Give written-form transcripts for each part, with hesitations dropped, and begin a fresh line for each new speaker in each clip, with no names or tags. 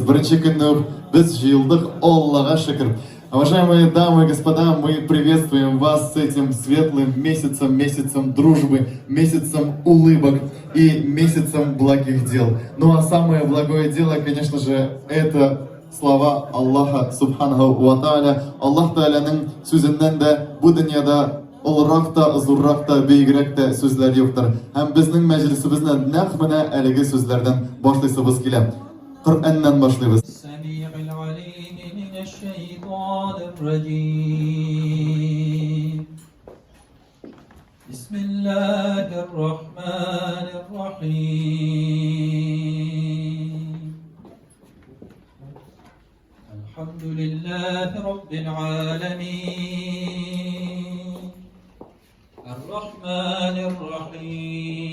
Бірінші күні біз жиылдық, Аллаға шүкір. Уважаемые дамы и господа, мы приветствуем вас с этим светлым месяцем, месяцем дружбы, месяцем улыбок и месяцем благих дел. Ну а самое благое дело, конечно же, это слова Аллаха Субханаху ва Тааля. Аллах Тааляның сөзінен де bu dünyada олырақ та, зуррақ та, бейгірек та сөзлер жоқтыр. Һәм біздің мәжілісімізді нәқ менә әлеге сөзлерден башлайсыбыз килә. Құр'аннан башлайбыз.
بسم الله الرحمن الرحيم الحمد لله رب العالمين الرحمن الرحيم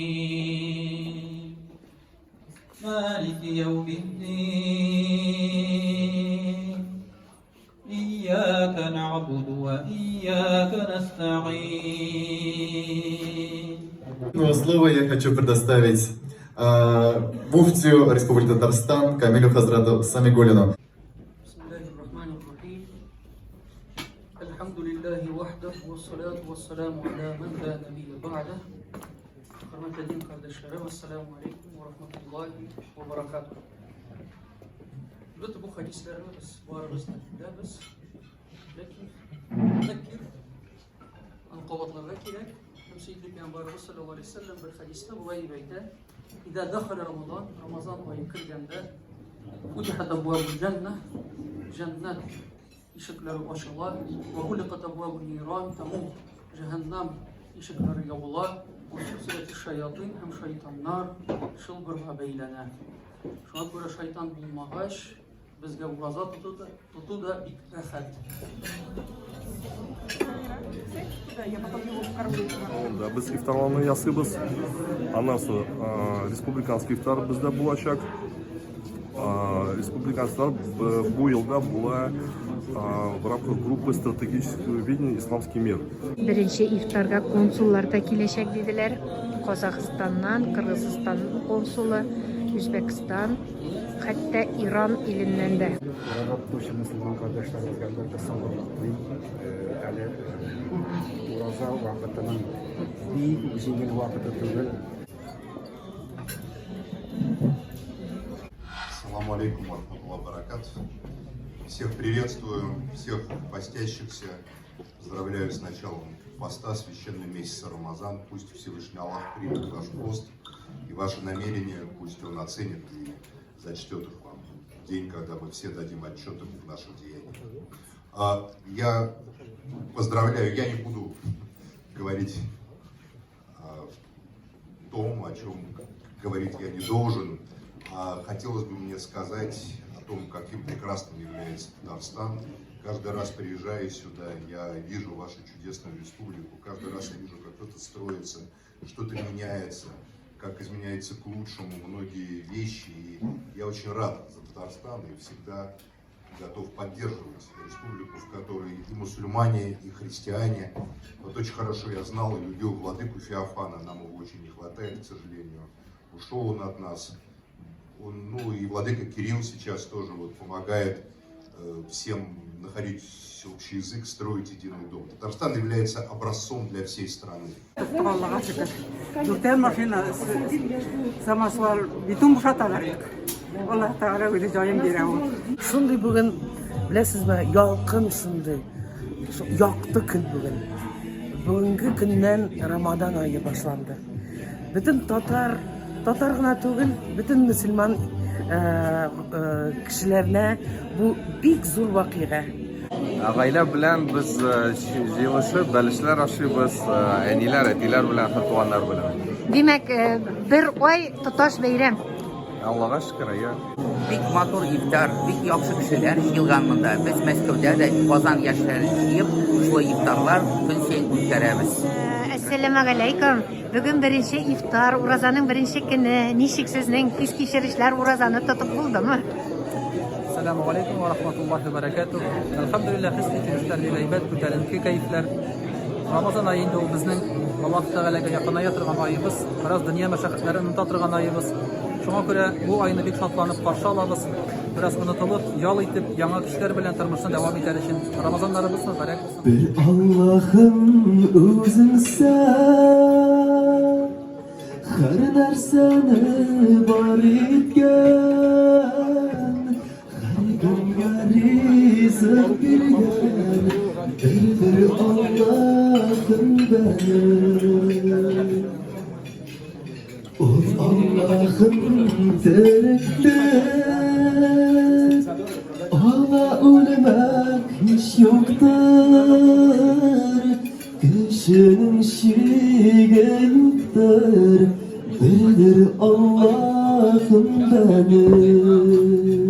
مالك يوم الدين إياك نعبد وإياك نستعين.
Слово я хочу предоставить муфтию Республики Татарстан Камилю Хазрату Самигуллину.
الحمد لله وحده والصلاة والسلام على من لا نبي بعده. Hürmetli kardeşlerim, Esselamu Aleyküm ve Rahmetullahi ve Berekatuhu. Bu hadislerini biz bu aramızda dinleriz. Lakin nekir, anqavatlarla kirek. Seyyidli Peygamberimiz sallallahu aleyhi ve sellem bir hadiste bu ayıbeyde İzâ dakhala Ramazan, Ramazan ayı kirgende Futihat abwâbul cennet, cennet ışıkları açılır ve hulikat abwâbun nîrân, tamam cehennem ışıkları yavrular ve sülsilet-i şeyatîn hem şeytanlar şılbırha beylener. Şuna göre şeytan bulmağaç bizge uraza tutu da bir rehat.
Да, biz iftarlarni yasaymiz. Андан соң республиканский iftar bizda bo'lacak. Республиканский iftar bu yılda була в рамках группы стратегического видения «Исламский мир».
Birinci iftarga konsullar da kileşek dediler. Kazakistan'dan, Kırgızistan konsulu, Üzbekistan, hatta İran ilinden de.
Yaratmış Müslüman kardeşlerimizden de sabırlıyım. Yani Uraza vakıtının bir jengil vakıtı değil.
Ассаламу алейкум ва рахматуллахи ва баракатух. Всех приветствую, всех постящихся. Поздравляю с началом поста, священного месяца Рамазан. Пусть Всевышний Аллах примет ваш пост и ваши намерения, пусть Он оценит и зачтет их вам. День, когда мы все дадим отчеты в наших деяниях. Я поздравляю, я не буду говорить о том, о чем говорить я не должен. Хотелось бы мне сказать о том, каким прекрасным является Татарстан. Каждый раз приезжая сюда, я вижу вашу чудесную республику. Каждый раз я вижу, как что-то строится, что-то меняется, как изменяется к лучшему многие вещи. И я очень рад за Татарстан и всегда готов поддерживать республику, в которой и мусульмане, и христиане. Вот очень хорошо я знал и любил владыку Феофана, нам его очень не хватает, к сожалению. Ушел он от нас. Ну и владыка Кирилл сейчас тоже вот помогает всем находить общий язык, строить единый дом. Татарстан является образцом для всей страны.
Шундай бүген беләсезме, ялкын шундай. Якты көн бүген. Бүгенге көннән Рамадан айы башланды. Бөтен татар гына түгел, бөтен мөселман кешеләренә бу бик зур вакыйга.
Гаилә белән без җыелышып, бәлешләр ашыйбыз, әниләр, әтиләр белән, туганнар белән.
Demek bir ay tutaş beyram.
Аллага шөкер, я.
Бик матур ифтар, бик яхшы кешеләр җыелган монда. Без Мәскәүдә дә Казан яшьләре җыеп, шулай ифтарлар көн саен үткәрәбез.
Assalamu alaikum. Bugün birinci iftar, Urazanın birinci günü. Nişik sizin his kişirişler Urazanı tutup buldu mu?
Esselamu Aleyküm ve Rahmetullahi ve Berekatuhu. Elhamdülillah his kişirişler ile ibad kütəlinki keyifler. Ramazan ayında o bizning Allah Teala'ga yaqinaya turgan ayımız. Biraz dünya məşəqqətlərini tatırgan ayımız. Şuna görə bu ayını bik şadlanıb qarşı alabız. biraz unutulup, yol itip, yana kişiler bilen tırmışını devam eder için. Ramazanlarımız mübarek olsun.
Bir Allah'ım özünsen her narsani bor etgan har kunga rizq bergan bir Allah'ım benim Ol Allah'ım tirikdir Ola ölmek hiç yoktur Kişinin şiige yoktur Birdir Allah'ım benim